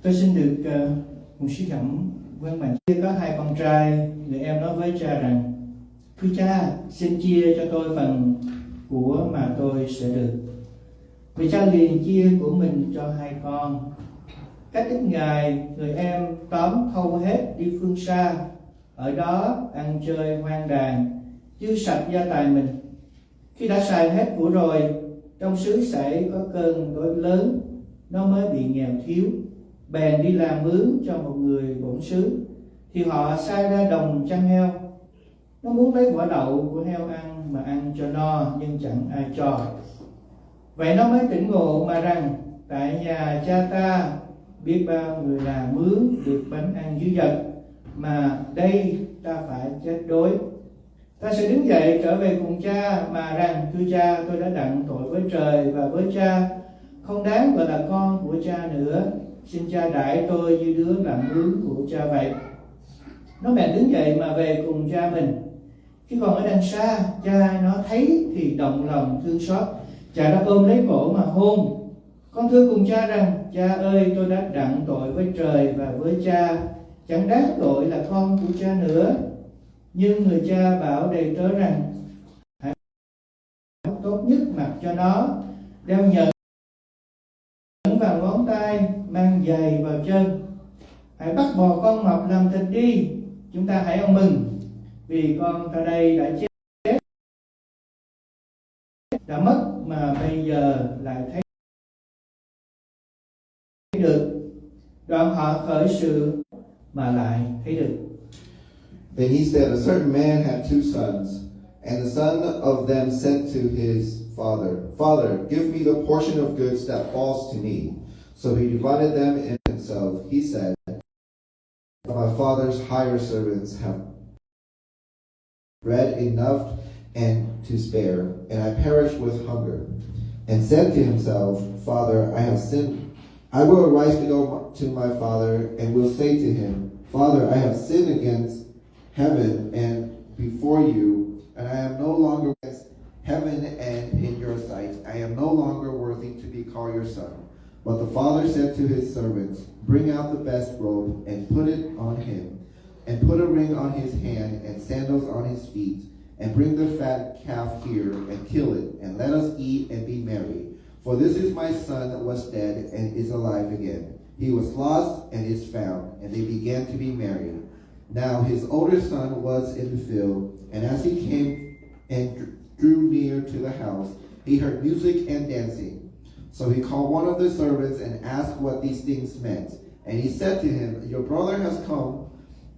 Tôi xin được một suy gẫm với bạn. Có 2 con trai, người em nói với cha rằng: thưa cha, xin chia cho tôi phần của mà tôi sẽ được. Vì cha liền chia của mình cho 2 con. Cách ít ngày, người em tóm thâu hết đi phương xa, ở đó ăn chơi hoang đàn, dư sạch gia tài mình. Khi đã xài hết của rồi, trong xứ xảy có cơn đói lớn, nó mới bị nghèo thiếu, bèn đi làm mướn cho một người bổn xứ. Thì họ sai ra đồng chăn heo. Nó muốn lấy quả đậu của heo ăn mà ăn cho no, nhưng chẳng ai cho. Vậy nó mới tỉnh ngộ mà rằng: tại nhà cha ta biết bao người làm mướn được bánh ăn dư dật, mà đây ta phải chết đói. Ta sẽ đứng dậy trở về cùng cha mà rằng: thưa cha, tôi đã đặng tội với trời và với cha, không đáng gọi là con của cha nữa. Xin cha đãi tôi như đứa làm mướn của cha vậy. Nó bèn đứng dậy mà về cùng cha mình. Khi còn ở đằng xa, cha nó thấy thì động lòng thương xót. Cha đã ôm lấy cổ mà hôn. Con thưa cùng cha rằng: cha ơi, tôi đã đặng tội với trời và với cha, chẳng đáng gọi là con của cha nữa. Nhưng người cha bảo đầy tớ rằng: hãy tốt nhất mặc cho nó, đeo nhẫn vào ngón tay, mang giày vào chân. Hãy bắt bò con mập làm thịt đi, chúng ta hãy ăn mừng, vì con ta đây đã chết, đã mất, mà bây giờ lại thấy được. Đoạn họ khởi sự mà lại thấy được. Then he said, a certain man had 2 sons, and the son of them said to his father, Father, give me the portion of goods that falls to me. So he divided them in himself. He said, my father's hired servants have bread enough and to spare, and I perish with hunger. And said to himself, Father, I have sinned. I will arise to go to my father, and will say to him, Father, I have sinned against heaven and before you, and I am no longer against heaven and in your sight. I am no longer worthy to be called your son. But the father said to his servants, bring out the best robe and put it on him, and put a ring on his hand and sandals on his feet, and bring the fat calf here and kill it, and let us eat and be merry. For this is my son that was dead and is alive again. He was lost and is found, and they began to be merry. Now his older son was in the field, and as he came and drew near to the house, he heard music and dancing. So he called one of the servants and asked what these things meant. And he said to him, your brother has come,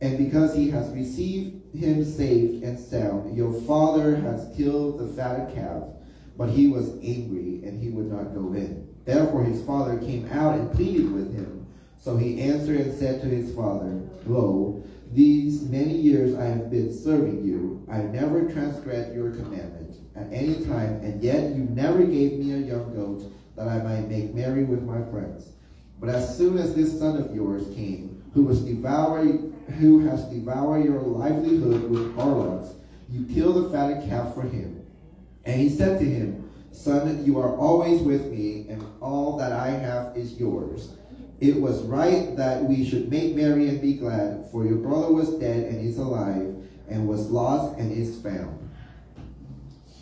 and because he has received him safe and sound, your father has killed the fatted calf. But he was angry, and he would not go in. Therefore his father came out and pleaded with him. So he answered and said to his father, lo, these many years I have been serving you. I never transgressed your commandment at any time, and yet you never gave me a young goat that I might make merry with my friends. But as soon as this son of yours came, who has devoured your livelihood with harlots, you killed the fatted calf for him. And he said to him, son, you are always with me, and all that I have is yours. It was right that we should make merry and be glad, for your brother was dead and is alive, and was lost and is found.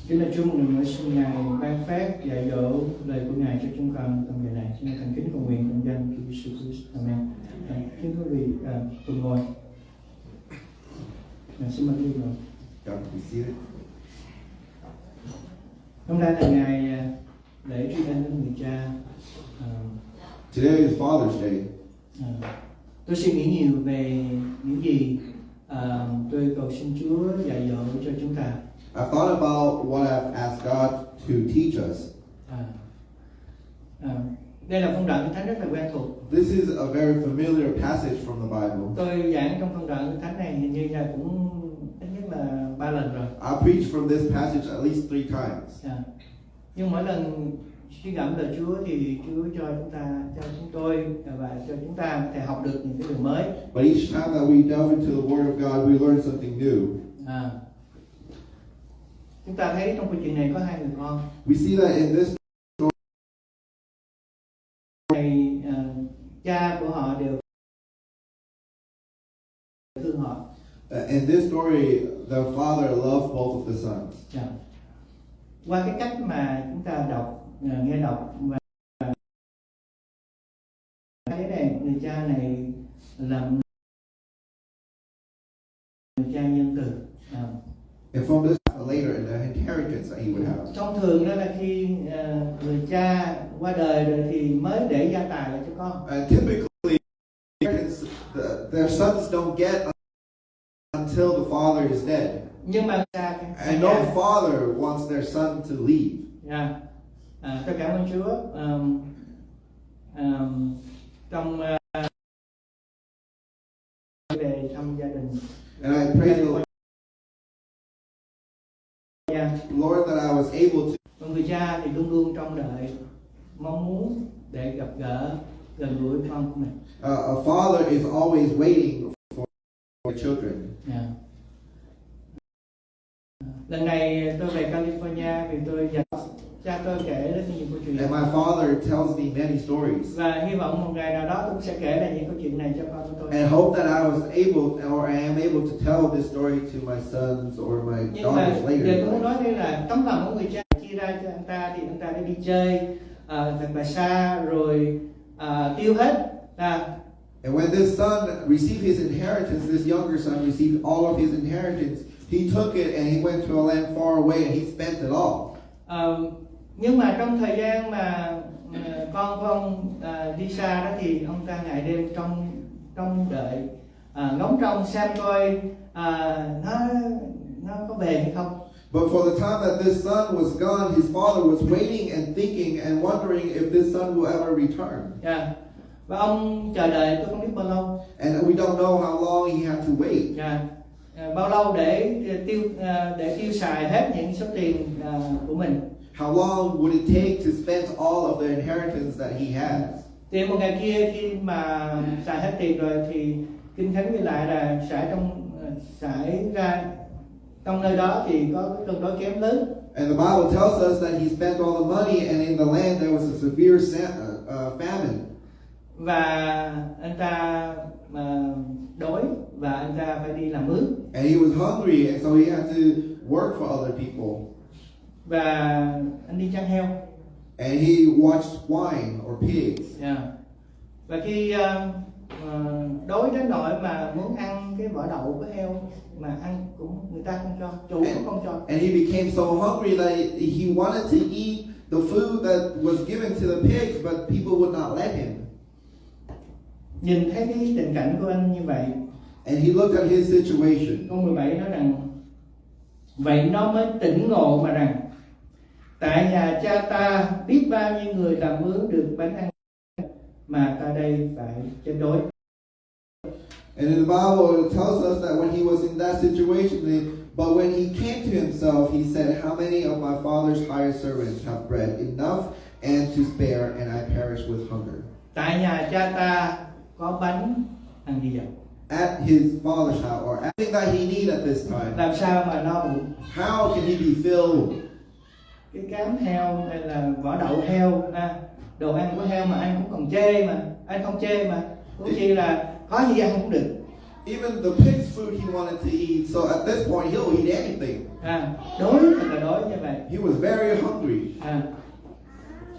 Kính thưa Chúa, một lần nữa xin Ngài ban phép dạy dỗ lời của Ngài cho chúng con trong ngày này. Xin thành kính cầu nguyện trong danh Chúa Giêsu Christ. Amen. Kính quý vị cùng ngồi. Xin mời quý vị ngồi. Hôm nay là ngày lễ tri ân Đức Người Cha. Today is Father's Day. Tôi suy nghĩ nhiều về những gì tôi cầu xin Chúa dạy dỗ cho chúng ta. I've thought about what I've asked God to teach us. Đây là phân đoạn Kinh Thánh rất là quen thuộc. This is a very familiar passage from the Bible. Tôi giảng trong phân đoạn Kinh Thánh này hình như là cũng ít nhất là 3 lần rồi. I preached from this passage at least 3 times. Nhưng mỗi lần suy gẫm lời Chúa thì Chúa cho chúng tôi và cho chúng ta có thể học được những cái điều mới. But each time that we delve into the Word of God, we learn something new. Chúng ta thấy trong câu chuyện này có 2 người con. We see that in this story, cha của họ đều thương họ. In this story, the father loved both of the sons. Dạ. Qua cái cách mà chúng ta đọc, nghe đọc và thấy này, người cha này là người cha nhân từ. And from this later in the inheritance that he would have. Thông thường đó là khi người cha qua đời rồi thì mới để gia tài lại cho con. And typically, their sons don't get until the father is dead. Nhưng mà And no father wants their son to leave. Yeah. Tôi cảm ơn Chúa. Trong về thăm gia đình. And I praise the Lord that I was able to. Người cha thì luôn luôn trông đợi, mong muốn để gặp gỡ, gần gũi con của mình. A father is always waiting for their children. Yeah. Lần này tôi về California thì tôi dành cha tôi kể rất nhiều câu chuyện. And my father tells me many stories. Và hy vọng một ngày nào đó tôi sẽ kể lại những câu chuyện này cho con của tôi. And hope that I was able, or I am able to tell this story to my sons or my daughters later. Nhưng mà tôi muốn nói đây là tấm lòng của người cha chia ra cho anh ta thì anh ta đi chơi thật là xa rồi tiêu hết. And when this son received his inheritance, this younger son received all of his inheritance. He took it and he went to a land far away and he spent it all. Nhưng mà trong thời gian mà con của ông đi xa đó thì ông ta ngày đêm trong đợi, ngóng trông xem coi nó có về hay không. But for the time that this son was gone, his father was waiting and thinking and wondering if this son will ever return. Yeah. Và ông chờ đợi tôi không biết bao lâu. And we don't know how long he had to wait. Yeah. Bao lâu để tiêu xài hết những số tiền của mình. How long would it take to spend all of the inheritance that he has? Thì một ngày kia khi mà xài hết tiền rồi thì Kinh Thánh ghi lại là xảy ra trong nơi đó thì có cái cơn đói kém lớn. And the Bible tells us that he spent all the money, and in the land there was a severe famine. Và anh ta đói và anh ta phải đi làm mướn. And he was hungry, and so he had to work for other people. Và anh đi chăn heo. And he watched swine or pigs. Yeah. Và khi đói đến nỗi mà muốn ăn cái vỏ đậu của heo mà ăn cũng người ta không cho, chủ cũng không cho. And he became so hungry that he wanted to eat the food that was given to the pigs, but people would not let him. Nhìn thấy cái tình cảnh của anh như vậy. And he looked at his situation. Câu 17 nói rằng vậy nó mới tỉnh ngộ mà rằng tại nhà cha ta biết bao nhiêu người làm mướn được bánh ăn mà ta đây phải chết đói. And in the Bible it tells us that when he was in that situation, but when he came to himself, he said, "How many of my father's hired servants have bread enough and to spare, and I perish with hunger?" Tại nhà cha ta có bánh ăn gì vậy? At his father's house, or everything that he needed at this time. Làm sao mà no bụng? How can he be filled? Cái cám heo hay là vỏ đậu heo, đồ ăn của heo mà anh cũng còn chê mà, anh không chê mà, cũng chỉ là có gì ăn cũng được. Even the pig's food he wanted to eat, so at this point he'll eat anything. Đói thật là đói như vậy. He was very hungry.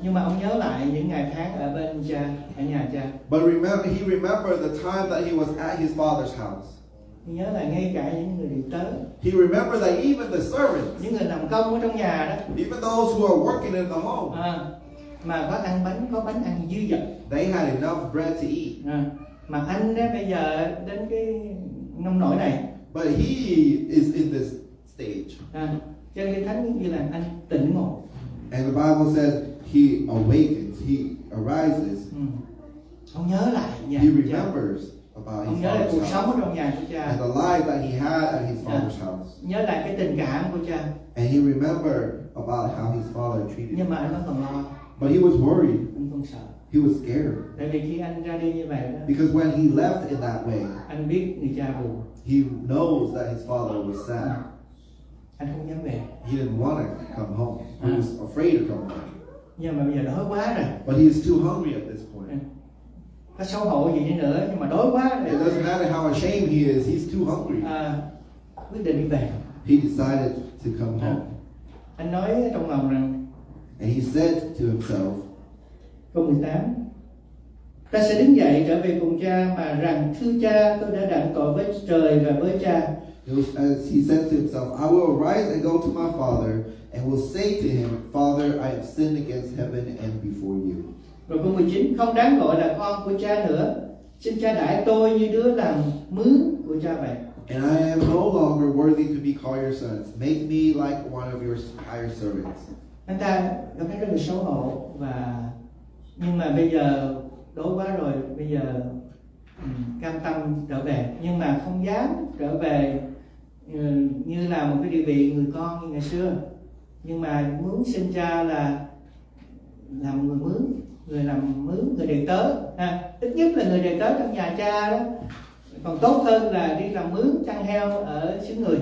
Nhưng mà ông nhớ lại những ngày tháng ở bên cha, ở nhà cha. But he remembered the time that he was at his father's house. Nhớ là ngay cả những người đi tới. He remembered that even the servants, những người làm công ở trong nhà đó, even those who are working in the home, mà có bánh ăn dư dật. they had enough bread to eat. Mà anh ấy bây giờ đến cái nông nỗi này. But he is in this stage. Cho nên Thánh như là anh tỉnh ngộ. And the Bible says he awakens, he arises. Ông nhớ lại nhà. He remembers about his nhớ lại cuộc father's sống house ở trong nhà của cha. and the life that he had at his father's house. Nhớ lại cái tình cảm của cha. And he remembered about how his father treated him. Nhưng mà anh vẫn còn lo. But he was worried. Anh còn sợ. He was scared. Tại vì khi anh ra đi như vậy đó. Because when he left in that way, anh biết người cha buồn. He knows that his father was sad. Anh không dám về. He didn't want to come home. He was afraid to come home. Nhưng mà bây giờ đói quá rồi. But he is too hungry at this point. có xấu hổ gì đi nữa, nhưng mà đói quá. It doesn't matter how ashamed he is, he's too hungry. Quyết định đi về. He decided to come home. Anh nói trong lòng rằng, And he said to himself, câu 18, ta sẽ đứng dậy trở về cùng cha mà rằng thưa cha, tôi đã đặng tội với trời và với cha. as he said to himself, I will arise and go to my father and will say to him, Father, I have sinned against heaven and before you. Rồi câu 19, không đáng gọi là con của cha nữa, xin cha đãi tôi như đứa làm mướn của cha vậy. And I am no longer worthy to be called your sons. Make me like one of your higher servants. Anh ta cảm thấy rất là xấu hổ, nhưng mà bây giờ đói quá rồi, bây giờ cam tâm trở về, nhưng mà không dám trở về như là một cái địa vị người con như ngày xưa, nhưng mà muốn xin cha là làm người mướn, người làm mướn, người đầy tớ, ít nhất là người đầy tớ trong nhà cha đó, còn tốt hơn là đi làm mướn chăn heo ở xứ người.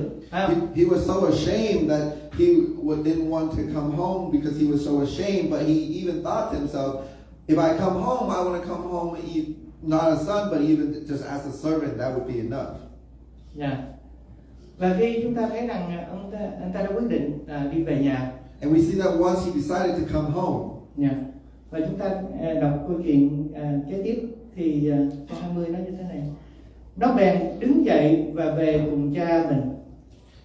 He was so ashamed that he didn't want to come home because he was so ashamed, but he even thought to himself, if I come home, I want to come home not a son, but even just as a servant, that would be enough. Và khi chúng ta thấy rằng anh ta đã quyết định đi về nhà. And we see that once he decided to come home. Và chúng ta đọc câu chuyện kế tiếp thì câu 20 nói như thế này. Nó bèn đứng dậy và về cùng cha mình.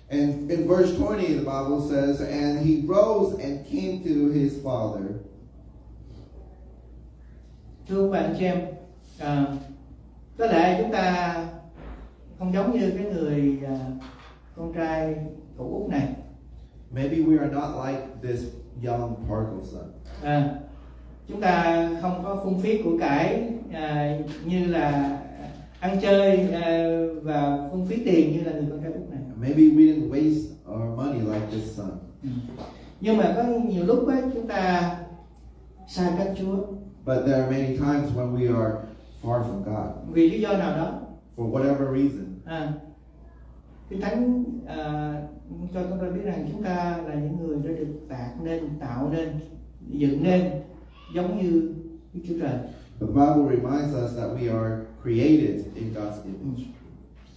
And in verse 20 the Bible says, and he rose and came to his father. Thưa bạn chị em, có lẽ chúng ta không giống như cái người con trai cậu út này. Maybe we are not like this young prodigal son. Chúng ta không có phung phí của cải như là ăn chơi và phung phí tiền như là người con trai út này. Maybe we didn't waste our money like this son. Nhưng mà có nhiều lúc ấy, chúng ta sai cách Chúa. But there are many times when we are far from God. Vì lý do nào đó. For whatever reason. Kinh Thánh cho chúng ta biết rằng chúng ta là những người đã được tạo nên, dựng nên giống như Đức Chúa Trời. The Bible reminds us that we are created in God's image.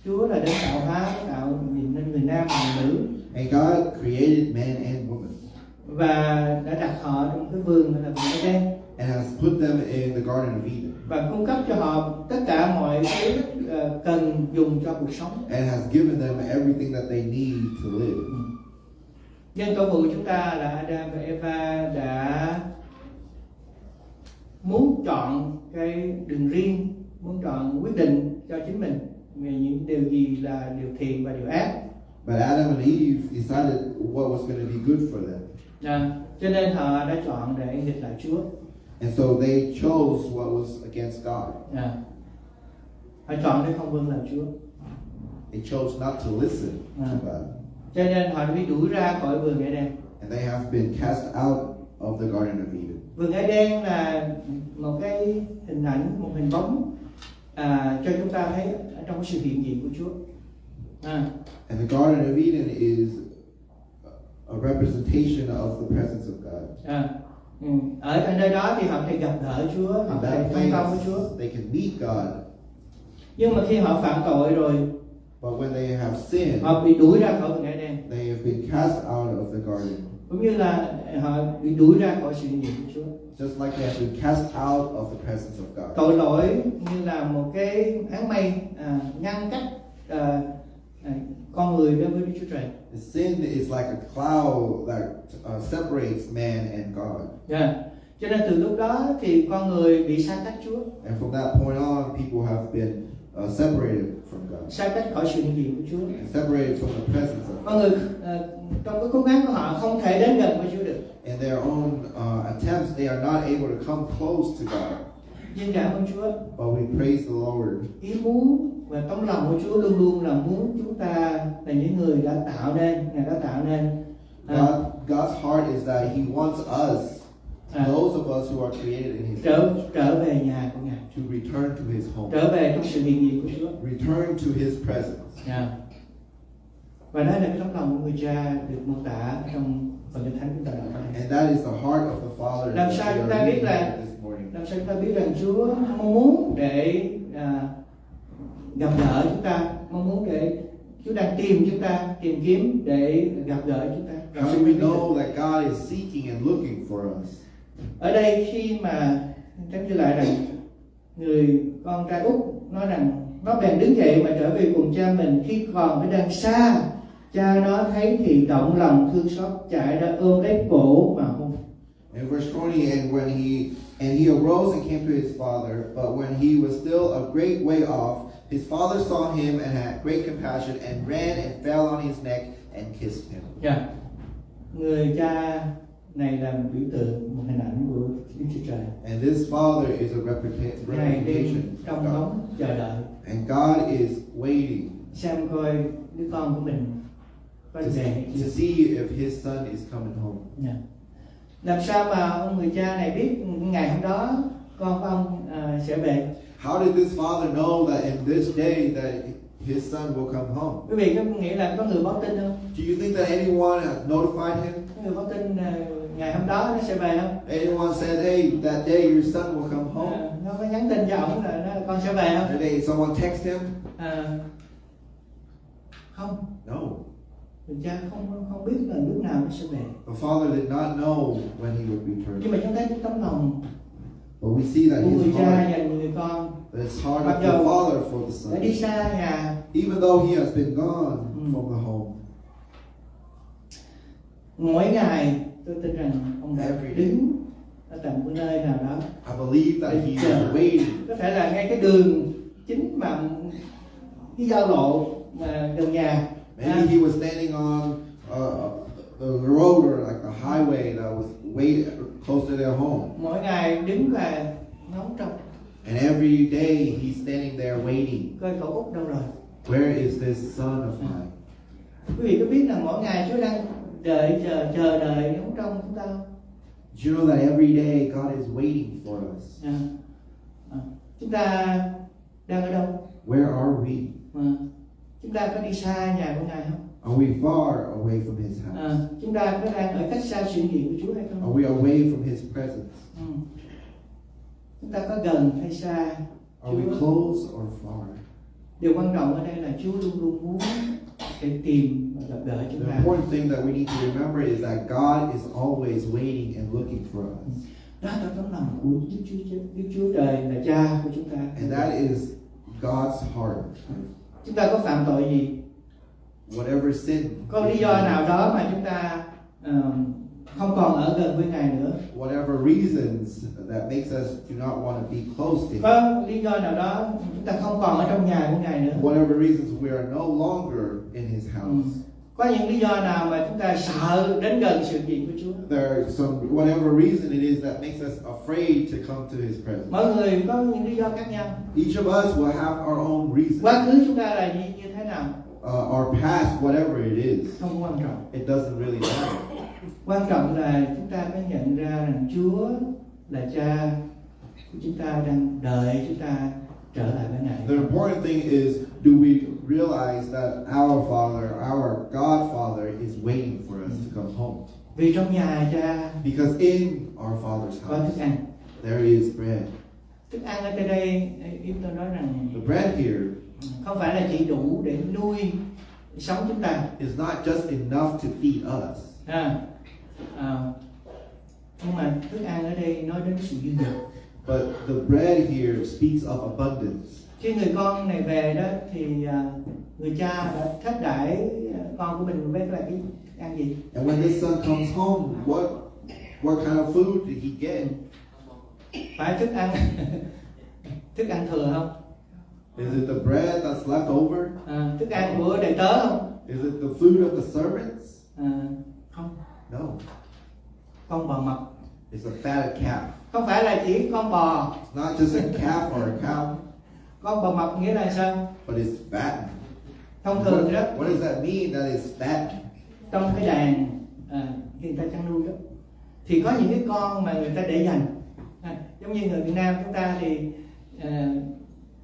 Chúa là đấng tạo hóa, tạo nên người nam và người nữ. And God created man and woman. Và đã đặt họ trong cái vườn là vườn Eden. And has put them in the Garden of Eden. Và cung cấp cho họ tất cả mọi thứ cần dùng cho cuộc sống. And has given them everything that they need to live. Nhân tổ phụ chúng ta là Adam và Eva đã muốn chọn cái đường riêng, muốn chọn quyết định cho chính mình về những điều gì là điều thiện và điều ác. But Adam and Eve decided what was going to be good for them. Cho nên họ đã chọn để nghịch lại Chúa. And so they chose what was against God. Họ chọn để không vâng lời Chúa. They chose not to listen to God. Cho nên họ bị đuổi ra khỏi vườn Eden. And they have been cast out of the Garden of Eden. Vườn Eden là một cái hình ảnh, một hình bóng cho chúng ta thấy ở trong sự hiện diện của Chúa. And the Garden of Eden is a representation of the presence of God. Ở nơi đó thì họ thể gặp gỡ Chúa, họ thể thông công với Chúa. They can meet God. Nhưng mà khi họ phạm tội rồi, but when they have sinned, họ bị đuổi ra khỏi vườn Eden. They have been cast out of the garden. Cũng như là họ bị đuổi ra khỏi sự hiện diện của Chúa. Just like they have been cast out of the presence of God. Tội lỗi như là một cái áng mây ngăn cách con người đối với Đức Chúa Trời. The sin is like a cloud that separates man and God. Cho nên từ lúc đó thì con người bị xa cách Chúa. And from that point on, people have been separated from God. Xa cách khỏi sự hiện diện của Chúa. Separated from the presence of God. Con người trong cái cố gắng của họ không thể đến gần với Chúa được. In their own attempts, they are not able to come close to God. Nhưng cảm ơn Chúa. But we praise the Lord. Ý muốn và tấm lòng của Chúa luôn luôn là muốn chúng ta là những người đã tạo nên, Ngài đã tạo nên. God's heart is that He wants us, those of us who are created in His image, trở về nhà của Ngài. to return to His home. Trở về trong sự hiện diện của Chúa. Return to His presence. Và đó là cái tấm lòng của người cha được mô tả trong phần Kinh Thánh chúng ta đọc. And that is the heart of the Father. Làm sao chúng ta biết là làm sao chúng ta biết rằng Chúa mong muốn để gặp gỡ chúng ta, mong muốn để Chúa đang tìm kiếm để gặp gỡ chúng ta. How do we know that God is seeking and looking for us? Ở đây khi mà Thánh ghi lại rằng người con trai út nói rằng nó bèn đứng dậy mà trở về cùng cha mình, khi còn phải đang xa, cha nó thấy thì động lòng thương xót, chạy ra ôm lấy cổ mà hôn. In verse 20, and he arose and came to his father, but when he was still a great way off, his father saw him and had great compassion and ran and fell on his neck and kissed him. Người cha này là một biểu tượng, một hình ảnh của Đức Chúa Trời. And this father is a representation trong ngóng chờ đợi. And God is waiting xem coi đứa con của mình có về to see if his son is coming home. Làm sao mà ông người cha này biết ngày hôm đó con của ông sẽ về? How did this father know that in this day that his son will come home? Quý vị có nghĩ là có người báo tin không? Do you think that anyone notified him? Có người báo tin ngày hôm đó nó sẽ về không? Anyone said, hey, that day your son will come home? Nó có nhắn tin cho ông là con sẽ về không? Did someone text him? Không. No. Người cha không biết là lúc nào nó sẽ về. The father did not know when he would return. Nhưng mà chúng ta thấy tấm lòng But we see that người his cha heart, dành người con, his heart of the father for the son. đã đi xa nhà, even though he has been gone from the home. Mỗi ngày tôi tin rằng ông đã đứng ở tận một nơi nào đó. I believe that he is waiting. Có thể là ngay cái đường chính mà cái giao lộ mà gần nhà. Maybe he was standing on the road or like the highway that was way close to their home. Mỗi ngày đứng và ngóng trông. And every day he's standing there waiting. Coi cậu út đâu rồi? Where is this son of mine? Quý vị có biết là mỗi ngày Chúa đang chờ đợi ngóng trông chúng ta không? Do you know that every day God is waiting for us? Chúng ta đang ở đâu? Where are we? Chúng ta có đi xa nhà của Ngài không? Are we far away from His house? Chúng ta có đang ở cách xa sự hiện diện của Chúa hay không? Are we away from His presence? Chúng ta có gần hay xa? Are we close or far? Điều quan trọng ở đây là Chúa luôn luôn muốn để tìm và gặp gỡ chúng ta. The important thing that we need to remember is that God is always waiting and looking for us. Đó là tấm lòng của Đức Chúa Trời là Cha của chúng ta. And that is God's heart. Chúng ta có phạm tội gì? Whatever sin. Có lý do nào đó mà chúng ta không còn ở gần với Ngài nữa? Whatever reasons that makes us do not want to be close to Him. Có lý do nào đó chúng ta không còn ở trong nhà của Ngài nữa? Whatever reasons we are no longer in His house. Có những lý do nào mà chúng ta sợ đến gần sự hiện của Chúa? There are some whatever reason it is that makes us afraid to come to His presence. Mỗi người có những lý do khác nhau. Each of us will have our own reasons. Quá khứ chúng ta là như thế nào? Our past, whatever it is, không quan trọng. It doesn't really matter. Quan trọng là chúng ta phải nhận ra rằng Chúa là Cha của chúng ta đang đợi chúng ta trở lại với Ngài. The important thing is, do we realize that our Father, our God Father, is waiting for us to come home? Vì trong nhà Cha, because in our Father's có house, thức ăn. there is bread. Thức ăn ở đây, ý tôi nói rằng The bread here không phải là chỉ đủ để nuôi sống chúng ta. is not just enough to feed us. Nhưng mà thức ăn ở đây nói đến sự dư dật. But the bread here speaks of abundance. Khi người con này về đó thì người cha đã thách đãi con của mình với lại cái thức ăn gì? And when this son comes home, what kind of food did he get? Phải thức ăn thừa không? Is it the bread that's left over? Thức ăn của đầy tớ không? Is it the food of the servants? Không. No. Con bò mập. It's a fatted calf. Không phải là chỉ con bò. It's not just a calf or a cow. Con bò mập nghĩa là sao? But it's fat. Thông thường đó. What does that mean that it's fat? Trong cái đàn khi người ta chăn nuôi đó, thì có những cái con mà người ta để dành. Giống như người Việt Nam chúng ta thì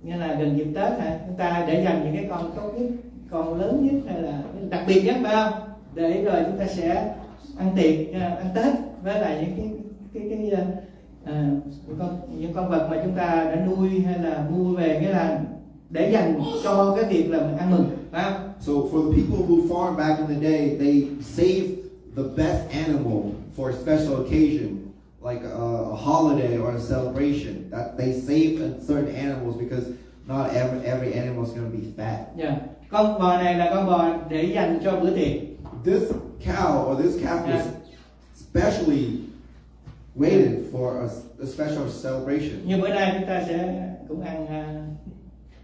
như là gần dịp Tết chúng ta để dành những cái con tốt nhất, con lớn nhất hay là đặc biệt nhất, phải không? Để rồi chúng ta sẽ ăn tiệc, ăn Tết với lại những những con vật mà chúng ta đã nuôi hay là mua về, nghĩa là để dành cho cái việc là mình ăn mừng, phải không? So for the people who farmed back in the day, they saved the best animal for a special occasion, like a holiday or a celebration. That they saved certain animals because not every animal is going to be fat. Yeah. Con bò này là con bò để dành cho bữa tiệc. This cow or this calf was specially waited for a special celebration. Như bữa nay chúng ta sẽ cũng ăn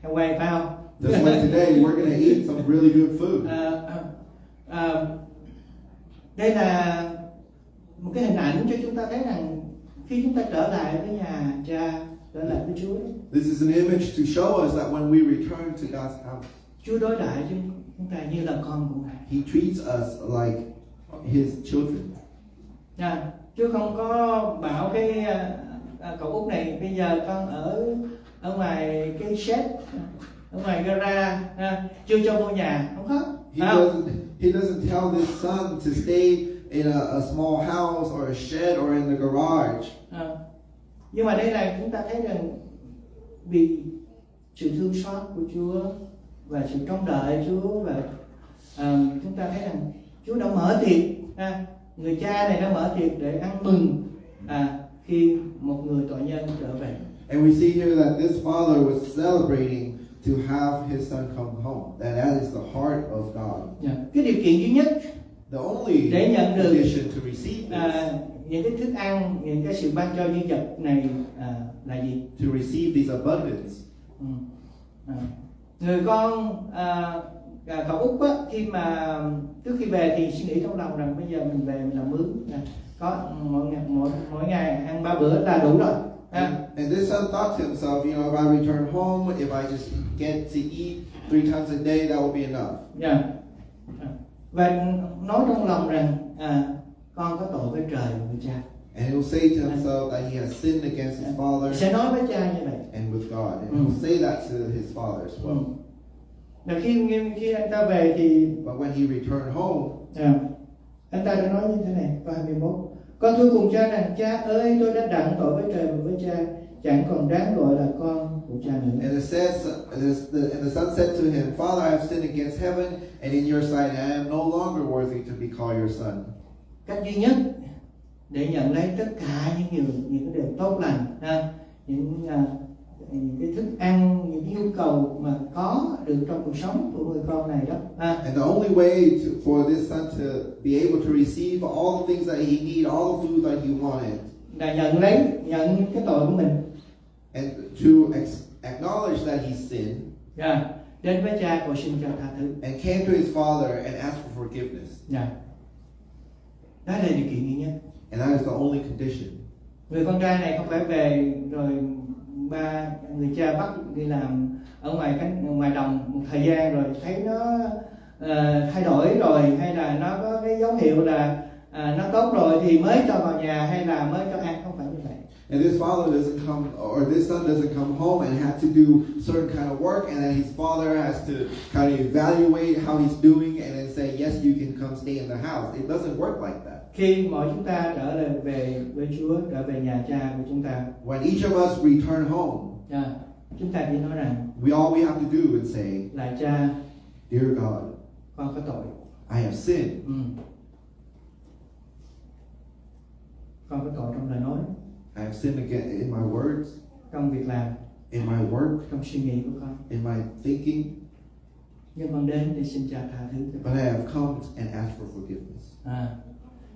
heo quay, phải không? Just like today, we're going to eat some really good food. Đây là một cái hình ảnh cho chúng ta thấy rằng khi chúng ta trở lại với nhà cha, trở lại với Chúa, This is an image to show us that when we return to God's house, Chúa đối đãi chúng ta như là con của Ngài. He treats us like His children. Chúa không có bảo cái cậu út này bây giờ con ở ngoài cái shed, ở ngoài gara, chưa cho vô nhà, không có. He doesn't tell this son to stay in a small house or a shed or in the garage. Nhưng mà đây là chúng ta thấy rằng vì sự thương xót của Chúa và sự trông đợi Chúa, và chúng ta thấy rằng Chúa đã mở tiệc, người cha này đã mở tiệc để ăn mừng khi một người tội nhân trở về. And we see here that this father was celebrating to have his son come home. That is the heart of God. Cái điều kiện duy nhất The only để nhận được condition to receive this, những cái thức ăn, những cái sự ban cho dư dật này là gì? to receive these abundance. Người con cậu út á, khi mà trước khi về thì suy nghĩ trong lòng rằng bây giờ mình về mình làm mướn, có mỗi ngày ăn 3 bữa là đủ rồi. And this son thought to himself, you know, if I return home, if I just get to eat 3 times a day, that will be enough. Và nói trong lòng rằng con có tội với trời và với cha. And he will say to himself that he has sinned against his father Sẽ nói với cha như vậy. and with God. And he will say that to his father as well. Và khi anh ta về thì But when he returned home, anh ta đã nói như thế này, câu 21: Con thưa cùng cha rằng, cha ơi, tôi đã đặng tội với trời và với cha, chẳng còn đáng gọi là con của cha nữa. and the son said to him, Father, I have sinned against heaven, and in your sight I am no longer worthy to be called your son. Cách duy nhất để nhận lấy tất cả những cái điều tốt lành, những cái thức ăn, những cái nhu cầu mà có được trong cuộc sống của người con này đó. And the only way for this son to be able to receive all the things that he needed, all the food that he wanted, là nhận cái tội của mình, and to acknowledge that he sinned, đến với cha cầu xin cho tha thứ, and came to his father and asked for forgiveness. Đó là điều kiện duy nhất. And that is the only condition. Người con trai này không phải về rồi người cha bắt đi làm ở ngoài đồng một thời gian rồi thấy nó thay đổi rồi, hay là nó có cái dấu hiệu là nó tốt rồi thì mới cho vào nhà hay là mới cho ăn, không phải như vậy. And this father doesn't come, or this son doesn't come home and have to do certain kind of work, and then his father has to kind of evaluate how he's doing and then say, yes, you can come stay in the house. It doesn't work like that. Khi mỗi chúng ta trở lại về với Chúa, trở về nhà cha của chúng ta, When each of us return home, chúng ta chỉ nói rằng, all we have to do is say, là cha, Dear God, con có tội. I have sinned. Con có tội trong lời nói, I have sinned again in my words, trong việc làm, in my work, trong suy nghĩ của con. in my thinking. Nhưng con đến để xin cha tha thứ cho con. But I have come and asked for forgiveness.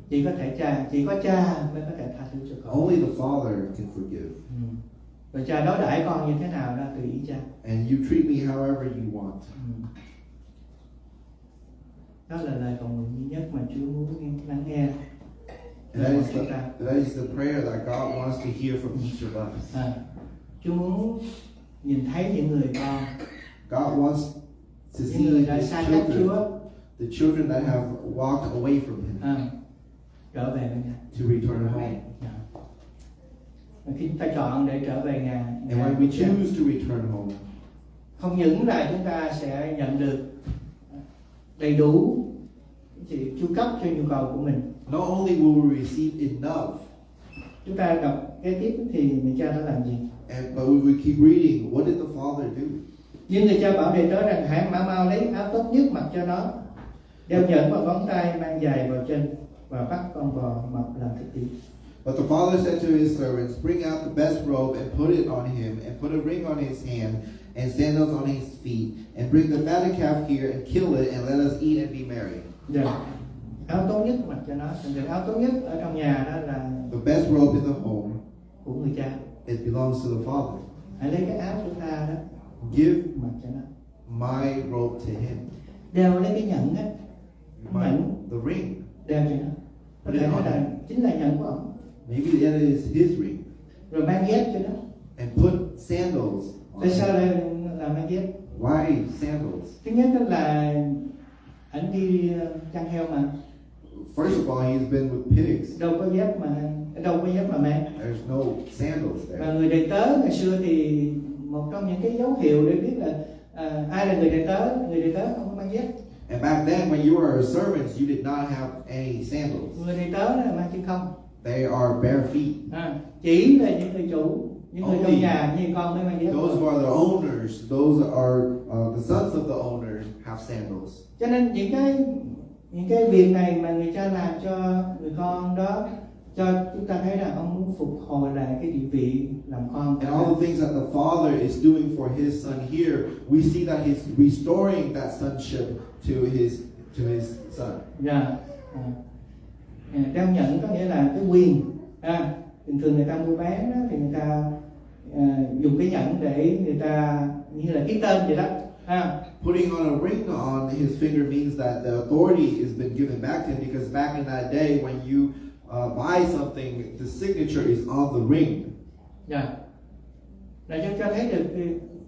Chỉ có cha mới có thể tha thứ cho con. Only the Father can forgive. Và cha đối đãi con như thế nào đó tùy ý cha. And you treat me however you want. Đó là lời cầu nguyện duy nhất mà Chúa muốn lắng nghe. And that is the prayer that God wants to hear from each of us. Chúa muốn nhìn thấy những người con, God wants to see the children that have walked away from Him, trở về với Ngài, to return home. Và khi chúng ta chọn để trở về Ngài, And when we choose to return home, không những là chúng ta sẽ nhận được đầy đủ sự chu cấp cho nhu cầu của mình. Not only will we receive enough, chúng ta gặp kế tiếp thì người cha đã làm gì? But we would keep reading. What did the father do? Nhưng người cha bảo đệ tớ rằng hãy mau lấy áo tốt nhất mặc cho nó, đeo nhẫn vào ngón tay, mang giày vào chân và bắt con bò mập làm thịt đi. But the father said to his servants, "Bring out the best robe and put it on him, and put a ring on his hand and sandals on his feet, and bring the fatted calf here and kill it, and let us eat and be merry." Áo tốt nhất mặc cho nó. Thì áo tốt nhất ở trong nhà đó là The best robe in the home, của người cha. it belongs to the father. Hãy lấy cái áo của ta đó Give mặc cho nó. my robe to him. Đeo lấy cái nhẫn á, The ring. đeo cho nó. Có thể nói là chính là nhẫn của ông. Maybe that is his ring. Rồi mang dép cho nó. And put sandals on Tại sao him. lại là mang dép? Why sandals? Thứ nhất đó là ảnh đi chăn heo mà. First of all, he's been with pigs. Đâu có dép mà mang. There's no sandals Và there. người đầy tớ ngày xưa thì một trong những cái dấu hiệu để biết là ai là người đầy tớ không có mang dép. And back then, when you were a servant, you did not have any sandals. Người đầy tớ là mang chân không. They are bare feet. Chỉ là những người chủ, những người trong nhà như con mới mang dép. Those who are the owners, those are the sons of the owners have sandals. Cho nên những cái việc này mà người cha làm cho người con đó, cho chúng ta thấy là ông muốn phục hồi lại cái địa vị làm con. And all the things that the father is doing for his son here, we see that he's restoring that sonship to his son. Đeo nhẫn có nghĩa là cái quyền. Thường thường người ta mua bán đó, thì người ta dùng cái nhẫn để người ta như là ký tên vậy đó. Putting on a ring on his finger means that the authority has been given back to him, because back in that day when you buy something, the signature is on the ring. Để cho thấy được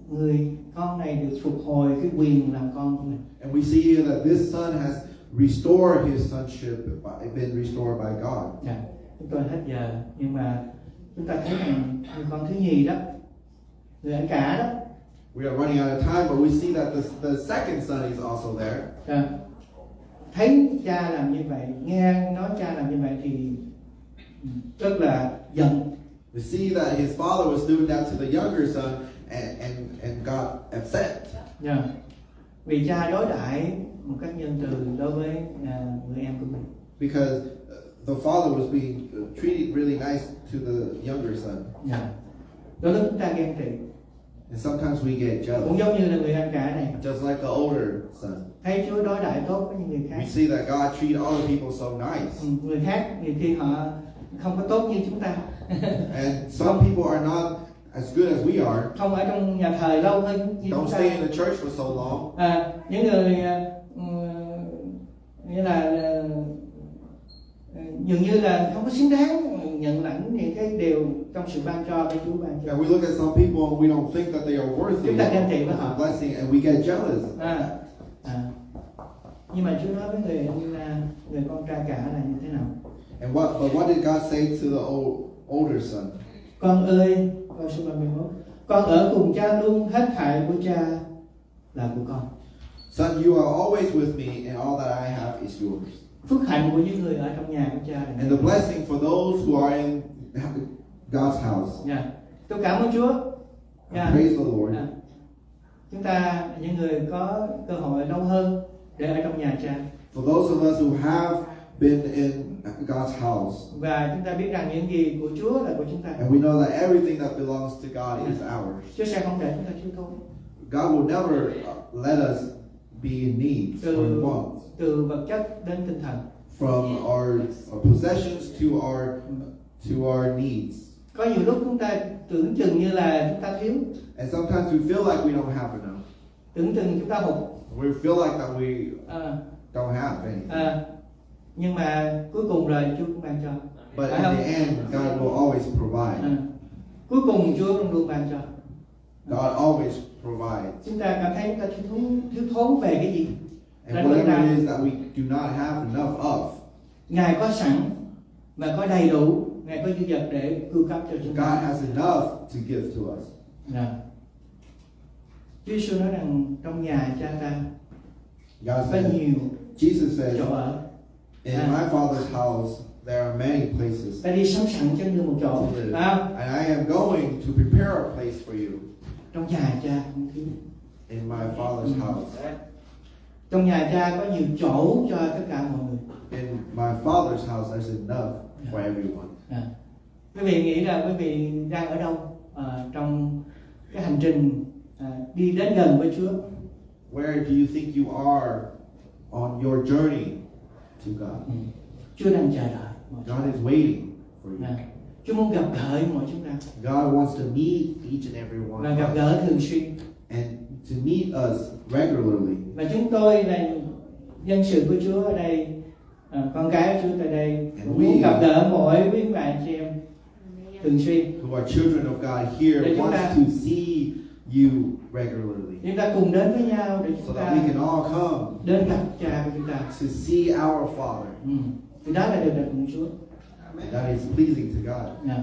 người con này được phục hồi cái quyền làm con của mình. And we see here that this son has restored his sonship, been restored by God. Chúng tôi hết giờ, nhưng mà chúng ta thấy rằng người con thứ nhì đó, người anh cả đó. We are running out of time, but we see that the second son is also there. Thấy cha làm như vậy, nghe nói cha làm như vậy thì rất là giận. We see that his father was doing that to the younger son, and got upset. Vì cha đối đãi một cách nhân từ đối với người em của mình. Because the father was being treated really nice to the younger son. Đôi lúc chúng ta ghen tị. And sometimes we get jealous. Cũng giống như là người anh cả này. Just like the older son. Thấy Chúa đối đãi tốt với những người khác. We see that God treat all the people so nice. Người khác nhiều khi họ không có tốt như chúng ta. And some people are not as good as we are. Không ở trong nhà thờ lâu hơn như Don't chúng ta. stay in the church for so long. Những người nghĩa là dường như là không có xứng đáng nhận lãnh những cái điều trong sự ban cho với Chúa ban cho. And we look at some people and we don't think that they are worthy Chúng ta ghen tị với of họ. the blessing, and we get jealous. Nhưng mà Chúa nói với người con trai cả là như thế nào? And what did God say to the older son? Con ơi, câu số 31. Con ở cùng cha luôn, hết thảy của cha là của con. Son, you are always with me, and all that I have is yours. Phước hạnh của những người ở trong nhà của cha này. And the blessing for those who are in God's house. Tôi cảm ơn Chúa. Praise the Lord. Chúng ta những người có cơ hội lâu hơn để ở trong nhà cha. For those of us who have been in God's house. Và chúng ta biết rằng những gì của Chúa là của chúng ta. And we know that everything that belongs to God is ours. Chúa sẽ không để chúng ta thiếu thốn. God will never let us be in need or in want. Từ vật chất đến tinh thần. From our possessions to our needs. Có nhiều lúc chúng ta tưởng chừng như là chúng ta thiếu. And sometimes we feel like we don't have enough. Tưởng chừng chúng ta hụt. We feel like that we don't have anything. Nhưng mà cuối cùng là Chúa cũng ban cho. But in the end, God will always provide. Cuối cùng Chúa luôn luôn ban cho. God always provides. Chúng ta cảm thấy chúng ta thiếu thốn về cái gì? And whatever it is that we do not have enough of, Ngài có sẵn và có đầy đủ, Ngài có dư dật để cung cấp cho chúng ta. God has enough to give to us. Chúa Giêsu nói rằng trong nhà cha ta God có said, nhiều Jesus said, chỗ ở. in my Father's house there are many places. Ta đi sắm sẵn cho ngươi một chỗ. to live. Phải không? And I am going to prepare a place for you Trong nhà cha không thiếu. in my Father's house. Trong nhà cha có nhiều chỗ cho tất cả mọi người. In my Father's house, there's enough for everyone. Quý vị nghĩ là quý vị đang ở đâu trong cái hành trình đi đến gần với Chúa? Where do you think you are on your journey to God? Chúa đang chờ đợi. God is waiting for you. Chúa muốn gặp gỡ mọi chúng ta God wants to meet each and every one và of gặp us gỡ thường xuyên. and to meet us regularly. Và chúng tôi là dân sự của Chúa ở đây, con cái của Chúa tại đây cũng muốn gặp gỡ mỗi quý bạn chị em thường xuyên. Who are children of God here Để chúng wants ta- to see you regularly. Chúng ta cùng đến với nhau để So chúng that ta we can all come đến gặp Cha của chúng ta. to see our Father. Thì đó là điều đẹp của Chúa. And that is pleasing to God.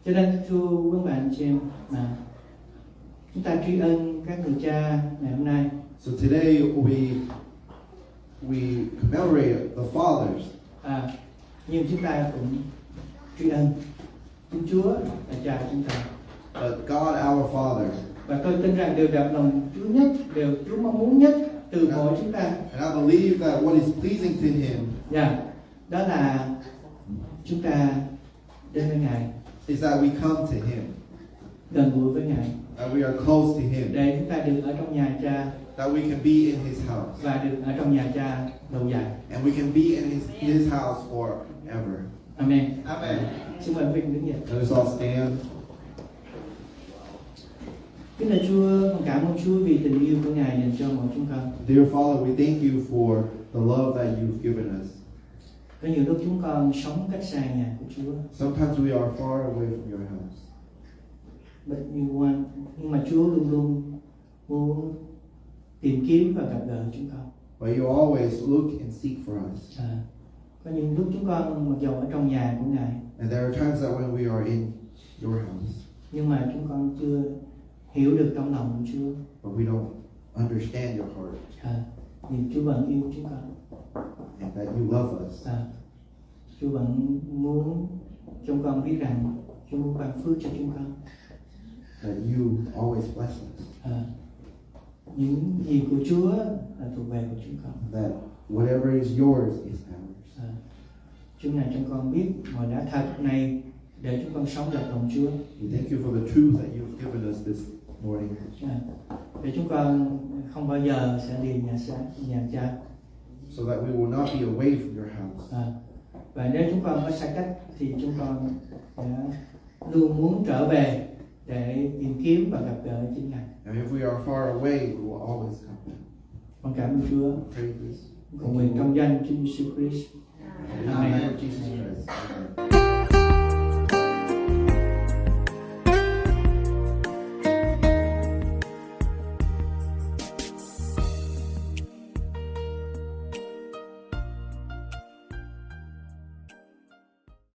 Cho nên thưa quý bạn chị em, chúng ta tri ân các người cha ngày hôm nay. So today we commemorate the fathers. Nhưng chúng ta cũng tri ân Thiên Chúa là Cha của chúng ta. But God, our Father. Và tôi tin rằng điều đẹp lòng Chúa nhất, điều Chúa mong muốn nhất từ mỗi chúng ta. And I believe that what is pleasing to Him Đó là chúng ta đến với Ngài, is that we come to Him, gần gũi với Ngài, that we are close to Him, để chúng ta được ở trong nhà Cha that we can be in His house, và được ở trong nhà Cha lâu dài. and we can be in His house forever. Amen. Amen. Xin mời Vinh đứng dậy. Let us all stand. Kính lạy Chúa, con cảm ơn Chúa vì tình yêu của Ngài dành cho mỗi chúng con. Dear Father, we thank you for the love that you've given us. Có nhiều lúc chúng con sống cách xa nhà của Chúa, Sometimes we are far away from your house, nhưng mà Chúa luôn luôn muốn tìm kiếm và gặp gỡ chúng con. but you always look and seek for us. Có những lúc chúng con mặc dầu ở trong nhà của Ngài, And there are times that when we are in your house, nhưng mà chúng con chưa hiểu được trong lòng của Chúa. but we don't understand your heart, Nhưng Chúa vẫn yêu chúng con. and that you love us. Chúa vẫn muốn chúng con biết rằng Chúa muốn ban phước cho chúng con. That you always bless us. Những gì của Chúa là thuộc về của chúng con. That whatever is yours is ours. Chúa này chúng con biết mọi đã thật này để chúng con sống đẹp lòng Chúa. We thank you for the truth that you've given us this morning. Để chúng con không bao giờ sẽ đi nhà Cha. So that we will not be away from your house. Và nếu chúng con có xa cách thì chúng con sẽ luôn muốn trở về để tìm kiếm và gặp gỡ chính Ngài. And if we are far away, we will always come. Con cảm ơn Chúa. Pray this. Cầu nguyện trong danh Chúa Jesus Christ. In the name of Jesus Christ. Amen.